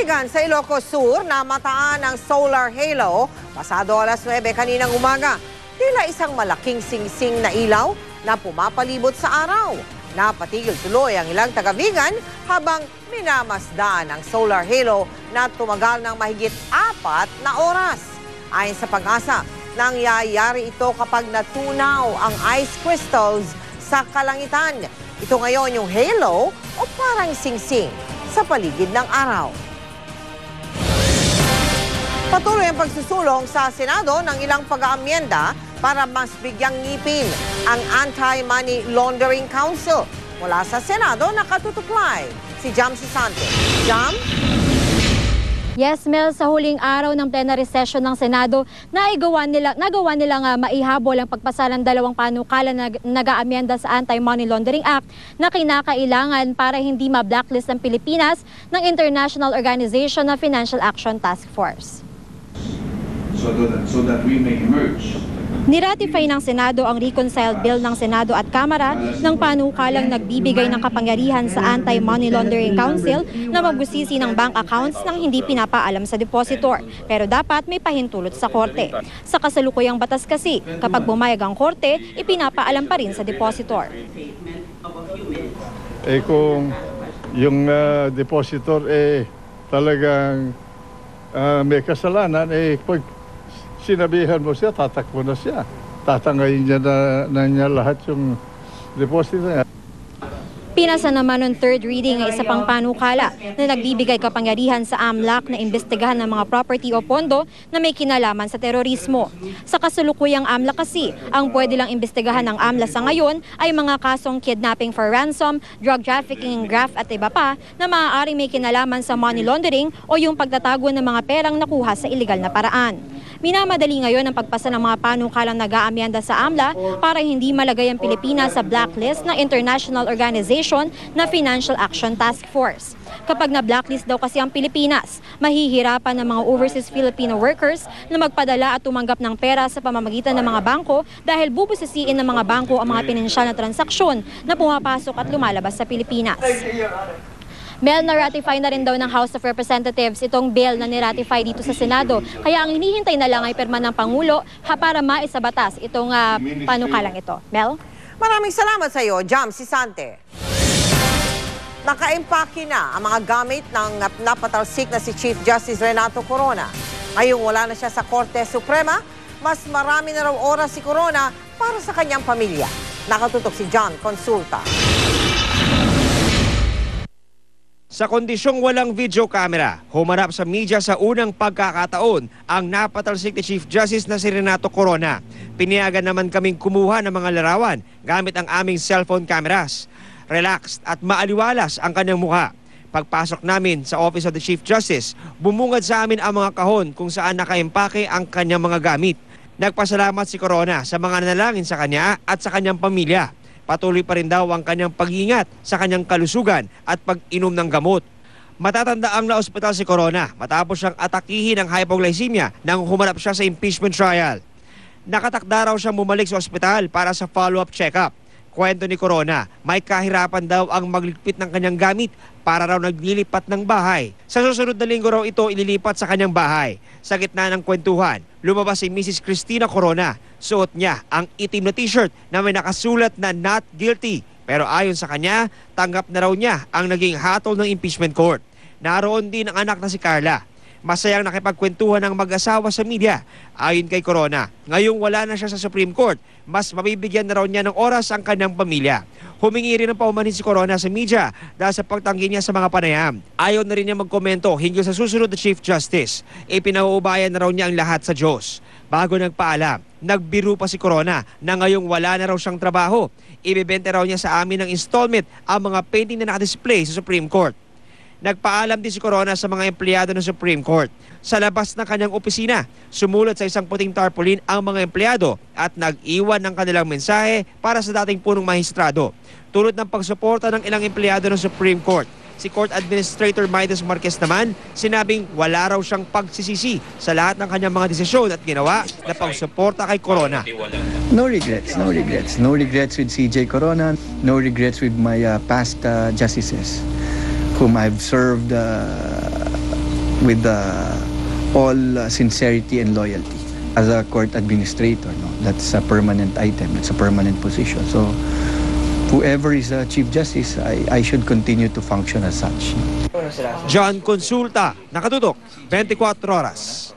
Kaibigan, sa Ilocos Sur, namataan ng solar halo pasado alas 9 kaninang umaga. Tila isang malaking singsing na ilaw na pumapalibot sa araw. Napatigil tuloy ang ilang taga-Vigan habang minamasdaan ang solar halo na tumagal ng mahigit 4 na oras. Ayon sa Pag-asa, nangyayari ito kapag natunaw ang ice crystals sa kalangitan. Ito ngayon yung halo o parang singsing sa paligid ng araw. Patuloy ang pagsusulong sa Senado ng ilang pag-aamyenda para mas bigyang ngipin ang Anti-Money Laundering Council. Mula sa Senado, nakatutuklay si Jam Susante. Jam? Yes, Mel, sa huling araw ng plenary session ng Senado, nagawa nilang maihabol ang pagpasa ng dalawang panukalan na nag-aamyenda sa Anti-Money Laundering Act na kinakailangan para hindi ma-blacklist ng Pilipinas ng International Organization of Financial Action Task Force. So that we may emerge. Niratify ng Senado ang reconciled bill ng Senado at Kamara ng panukalang nagbibigay ng kapangyarihan sa Anti-Money Laundering Council na magbusisi ng bank accounts nang hindi pinapaalam sa depositor. Pero dapat may pahintulot sa korte. Sa kasalukuyang batas kasi, kapag bumayag ang korte, ipinapaalam pa rin sa depositor. Kung yung depositor talagang may kasalanan, pag sinabihan mo siya, tatakbo na siya. Tatangayin niya na niya lahat yung deposit niya. Pinasa naman ng third reading ang isa pang panukala na nagbibigay kapangyarihan sa AMLAC na imbestigahan ng mga property o pondo na may kinalaman sa terorismo. Sa kasulukuyang AMLAC kasi, ang pwede lang imbestigahan ng AMLA sa ngayon ay mga kasong kidnapping for ransom, drug trafficking, graft at iba pa na maaaring may kinalaman sa money laundering o yung pagtatago ng mga perang nakuha sa iligal na paraan. Minamadali ngayon ang pagpasa ng mga panukalang nag-aamyenda sa AMLA para hindi malagay ang Pilipinas sa blacklist ng International Organization na Financial Action Task Force. Kapag na-blacklist daw kasi ang Pilipinas, mahihirapan ng mga overseas Filipino workers na magpadala at tumanggap ng pera sa pamamagitan ng mga bangko dahil bubusisiin ng mga bangko ang mga pinansyal na transaksyon na pumapasok at lumalabas sa Pilipinas. Mel, na-ratify na rin daw ng House of Representatives itong bill na ni-ratify dito sa Senado. Kaya ang hinihintay na lang ay pirma ng Pangulo para maisabatas itong panukalang ito. Mel? Maraming salamat sa iyo, Jam Susante. Nakaimpake na ang mga gamit ng napatalsik na si Chief Justice Renato Corona. Ngayong wala na siya sa Korte Suprema, mas marami na raw oras si Corona para sa kanyang pamilya. Nakatutok si John Consulta. Sa kondisyong walang video camera, humarap sa media sa unang pagkakataon ang napatalsik ni Chief Justice na si Renato Corona. Piniyagan naman kaming kumuha ng mga larawan gamit ang aming cellphone cameras. Relaxed at maaliwalas ang kanyang mukha. Pagpasok namin sa Office of the Chief Justice, bumungad sa amin ang mga kahon kung saan nakaimpake ang kanyang mga gamit. Nagpasalamat si Corona sa mga nanalangin sa kanya at sa kanyang pamilya. Patuloy pa rin daw ang kanyang pag-iingat sa kanyang kalusugan at pag-inom ng gamot. Matatandaang na-ospital si Corona matapos siyang atakihin ng hypoglycemia nang humarap siya sa impeachment trial. Nakatakda raw siyang bumalik sa ospital para sa follow-up check-up. Kwento ni Corona, may kahirapan daw ang magligpit ng kanyang gamit para raw naglilipat ng bahay. Sa susunod na linggo raw ito ililipat sa kanyang bahay. Sa gitna ng kwentuhan, lumabas si Mrs. Cristina Corona. Suot niya ang itim na t-shirt na may nakasulat na not guilty. Pero ayon sa kanya, tanggap na raw niya ang naging hatol ng impeachment court. Naroon din ang anak na si Carla. Masayang nakipagkwentuhan ng mag-asawa sa media. Ayon kay Corona, ngayong wala na siya sa Supreme Court, mas mabibigyan na raw niya ng oras ang kanyang pamilya. Humingi rin ng paumanhin si Corona sa media dahil sa pagtanggi niya sa mga panayam. Ayaw na rin niya magkomento hinggil sa susunod na Chief Justice. Ipinauubayan na raw niya ang lahat sa Diyos. Bago nagpaalam, nagbiro pa si Corona na ngayong wala na raw siyang trabaho. Ibebenta raw niya sa amin ng installment ang mga painting na nakadisplay sa Supreme Court. Nagpaalam din si Corona sa mga empleyado ng Supreme Court. Sa labas ng kanyang opisina, sumulot sa isang puting tarpaulin ang mga empleyado at nag-iwan ng kanilang mensahe para sa dating punong mahistrado. Tulad ng pagsuporta ng ilang empleyado ng Supreme Court, si Court Administrator Midas Marquez naman sinabing wala raw siyang pagsisisi sa lahat ng kanyang mga desisyon at ginawa na pagsuporta kay Corona. No regrets, no regrets. No regrets with CJ Corona, no regrets with my past justices whom I've served with all sincerity and loyalty. As a court administrator, no, that's a permanent item, it's a permanent position. So whoever is a Chief Justice, I should continue to function as such. John Consulta, nakatutok, 24 oras.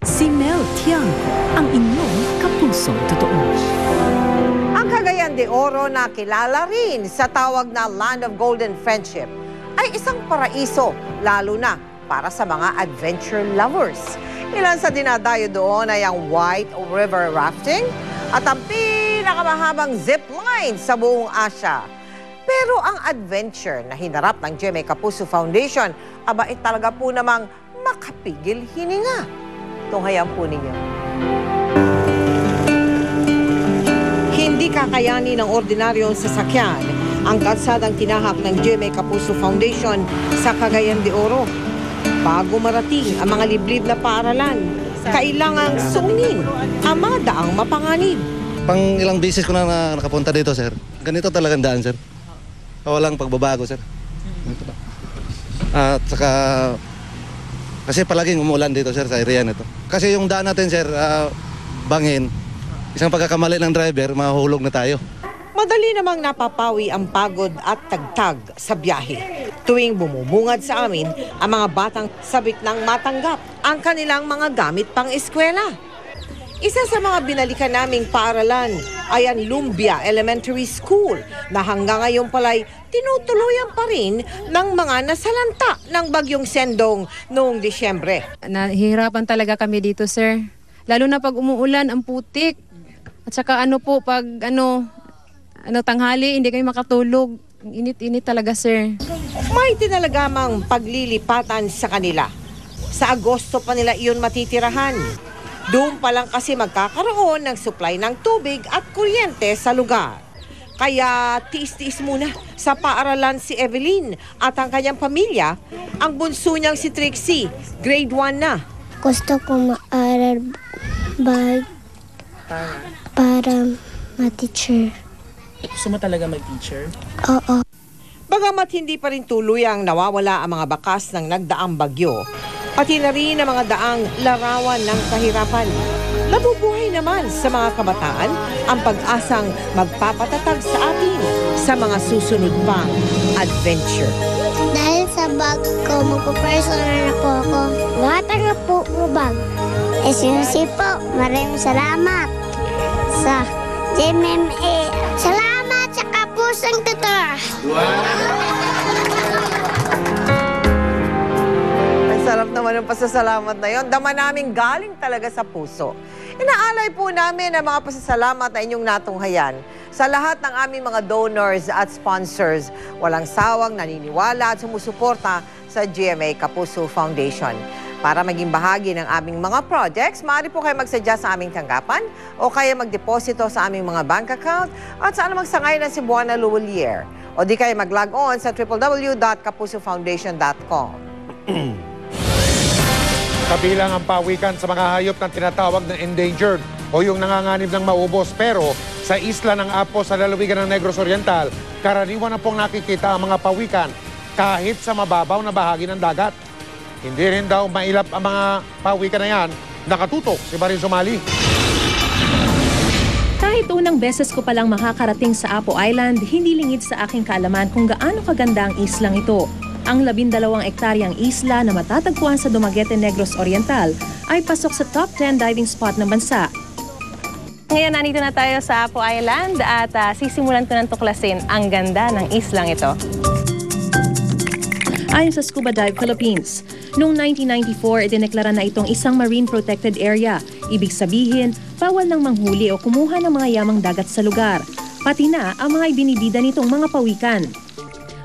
Si Mel Tiangco, ang inyong kapusong totoo. Ang Cagayan de Oro na kilala rin sa tawag na Land of Golden Friendship ay isang paraiso, lalo na para sa mga adventure lovers. Ilan sa dinadayo doon ay ang White River Rafting at ang pinakamahabang zipline sa buong Asia. Pero ang adventure na hinarap ng GMA Kapuso Foundation, aba talaga po namang makapigil hininga. Tunghayan po ninyo. Hindi kakayanin ng ordinaryong sasakyan ang kalsadang tinahak ng GMA Kapuso Foundation sa Cagayan de Oro. Bago marating ang mga liblib na paaralan, kailangang sungin ang mga daang mapanganib. Pang ilang beses ko na nakapunta dito, sir. Ganito talagang daan, sir. Walang pagbabago, sir. At saka, kasi palaging umulan dito, sir, sa area nito. Kasi yung daan natin, sir, bangin. Isang pagkakamali ng driver, mahulog na tayo. Madali namang napapawi ang pagod at tagtag sa biyahe. Tuwing bumubungad sa amin, ang mga batang sabik nang matanggap ang kanilang mga gamit pang eskwela. Isa sa mga binalikan naming paaralan ay ang Lumbia Elementary School na hanggang ngayon pala'y tinutuluyan pa rin ng mga nasalanta ng bagyong Sendong noong Disyembre. Nahihirapan talaga kami dito, sir. Lalo na pag umuulan, ang putik. At saka pag tanghali, hindi kayo makatulog. Init-init talaga, sir. May tinalagamang paglilipatan sa kanila. Sa Agosto pa nila iyon matitirahan. Doon pa lang kasi magkakaroon ng supply ng tubig at kuryente sa lugar. Kaya tiis-tiis muna sa paaralan si Evelyn at ang kanyang pamilya. Ang bunso niyang si Trixie, grade 1 na. Gusto ko maaral para ma-teacher. Gusto mo talaga mag-teacher? Oo. Bagamat hindi pa rin tuluyang nawawala ang mga bakas ng nagdaang bagyo, pati na rin ang mga daang larawan ng kahirapan. Nabubuhay naman sa mga kabataan ang pag-asang magpapatatag sa atin sa mga susunod pang adventure. Dahil sa bag ko, magpo-personal na po ako. Bata nga po mo bag. Sinusi po, maraming salamat sa GMA. Salamat sa Kapusong Tutor. Ang sarap naman ng pasasalamat na yon. Dama namin galing talaga sa puso. Inaalay po namin ang mga pasasalamat na inyong natunghayan sa lahat ng aming mga donors at sponsors. Walang sawang naniniwala at sumusuporta sa GMA Kapuso Foundation. Para maging bahagi ng aming mga projects, maaari po kayo magsadya sa aming tanggapan o kaya magdeposito sa aming mga bank account at sa anumang sangay ng Cebuana Luwalier. O di kayo mag-log on sa www.kapusofoundation.com. Kabilang ang pawikan sa mga hayop na tinatawag na endangered o yung nanganganib ng maubos. Pero sa isla ng Apo sa lalawigan ng Negros Oriental, karaniwan na pong nakikita ang mga pawikan kahit sa mababaw na bahagi ng dagat. Hindi rin daw mailap ang mga pawikan na yan. Nakatutok si Marin Sumali. Kahit unang beses ko palang makakarating sa Apo Island, hindi lingid sa aking kaalaman kung gaano kaganda ang islang ito. Ang 12 ektaryang isla na matatagpuan sa Dumaguete, Negros Oriental ay pasok sa top 10 diving spot ng bansa. Ngayon, nandito na tayo sa Apo Island at sisimulan ko ng tuklasin ang ganda ng islang ito. Ayon sa Scuba Dive Philippines, noong 1994, idineklara na itong isang marine protected area. Ibig sabihin, bawal nang manghuli o kumuha ng mga yamang dagat sa lugar. Pati na ang mga ibinibida nitong mga pawikan.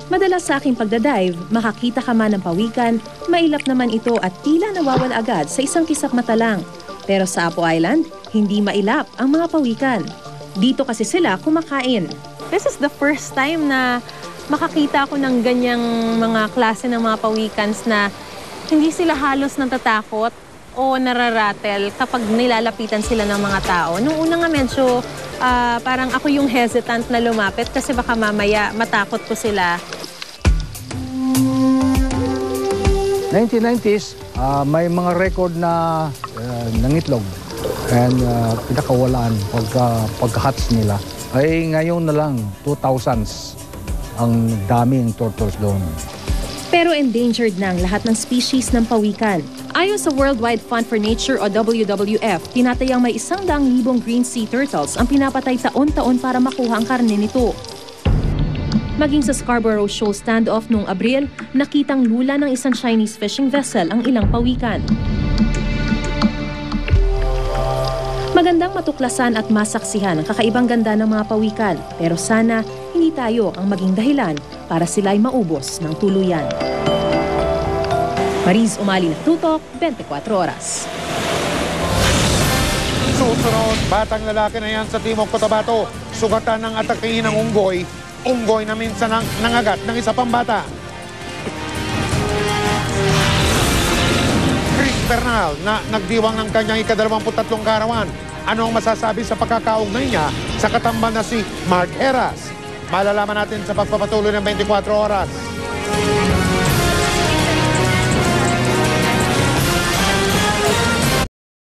Madalas sa aking pagdadive, makakita ka man ng pawikan, mailap naman ito at tila nawawala agad sa isang kisap mata lang. Pero sa Apo Island, hindi mailap ang mga pawikan. Dito kasi sila kumakain. This is the first time na makakita ko ng ganyang mga klase ng mga pawikans na hindi sila halos natatakot o nararatel kapag nilalapitan sila ng mga tao. Nung una nga medyo parang ako yung hesitant na lumapit kasi baka mamaya matakot ko sila. 1990s, may mga record na nangitlog and pinakawalaan pagka-hatch nila. Ay ngayon na lang, 2000s, ang daming turtles doon. Pero endangered na ang lahat ng species ng pawikan. Ayon sa Worldwide Fund for Nature o WWF, tinatayang may 100,000 green sea turtles ang pinapatay taon-taon para makuha ang karne nito. Maging sa Scarborough Shoal standoff noong Abril, nakitang lula ng isang Chinese fishing vessel ang ilang pawikan. Magandang matuklasan at masaksihan ang kakaibang ganda ng mga pawikan, pero sana hindi tayo ang maging dahilan para sila ay maubos ng tuluyan. Mariz Umali, Tutok, 24 Oras. Susunod, batang lalaki na yan sa Timog Cotabato. Sugatan ng atakihin ng unggoy. Unggoy na minsan nangagat ng isa pang bata. Chris Bernal na nagdiwang ng kanyang ika-23 karawan. Ano ang masasabi sa pagkakaugnay niya sa katambal na si Mark Heras? Malalaman natin sa pagpapatuloy ng 24 Oras.